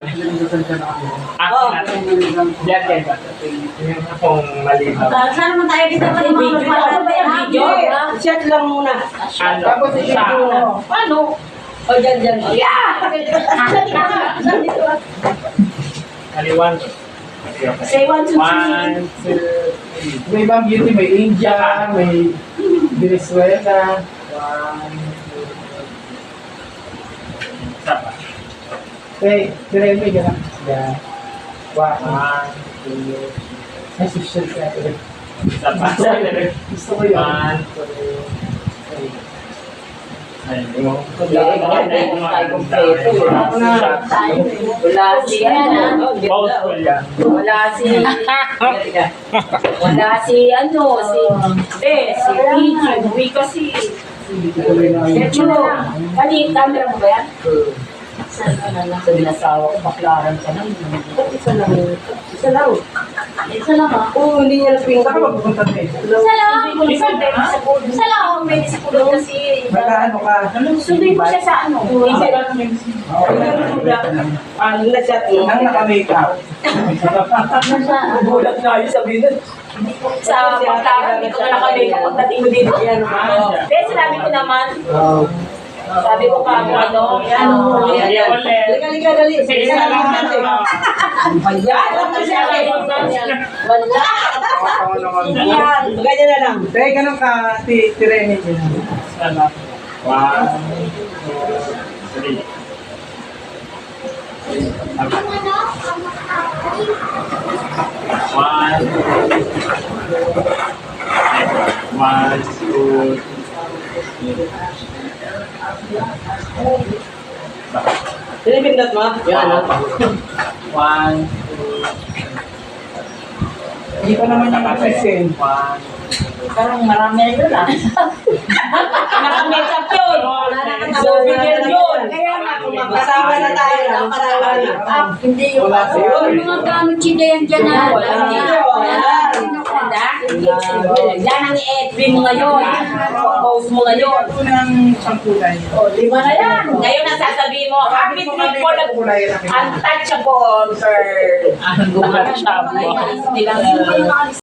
Diyan kayo ba? Yung akong malinaw. Saan naman tayo dito pa yung mga video? Shot lang muna. Ano? Tapos Sa Paano? O, dyan. Yeah! Saan dito? kaliwan. Say 1, 2, 3. 1, 2, 3. May ibang beauty, may India, may Venezuela. 1, 2, 3. Isa pa. Diremi, gano'n. Yeah. Wow. 1, 2, Ay, social ka. isa pa. Gusto ko yun. 1, 2, 3. Ayun, yung Wala si ano. Powerful yan. Wala si Gigi. Uwi kasi. Sergio, kani camera mo ba yan? Sa binasawa ko, baklaran ka na. Isa lang. Isa lang. Isa lang ha? Oo, hindi niya napinggan. Saan ka magpupunta tayo? Isa lang. Isa lang ako may sa kulong kasi. Magkaano ka? Sunduin ko siya sa ano. Ano na siya? Nang naka-makeup. Bulat nga yun sabihin nun. Sa baklaran, hindi ko na nakamake up pagdating mo dito. Yan. Then sinabi ko naman, sabi ko pa ako ano, yan. Sige ulit. Liga, dali. Sige na lang natin. Ayan, ano siya? Wala. Yan, ganyan na lang. Teka, ganun ka, Tiremi. Sana. 1, 2, 3. One, two, Pinipindot mo? Yan, ano? 1, 2, Hindi pa naman yung kasi. 1, Parang marami na yun ah. Naka-makeup yun. Souvenir yun. Kaya nga, Kasama na tayo ng paralan. hindi yung Wala sa'yo. yung mga gamit siya yan dyan na. Yan ang i-FB mo ngayon. Post mo ngayon. Ito ng sampulan. Lima na yan. Ngayon ang sasabihin mo, happy trip for the untouchable girl. Ang gulat siya mo. Hindi lang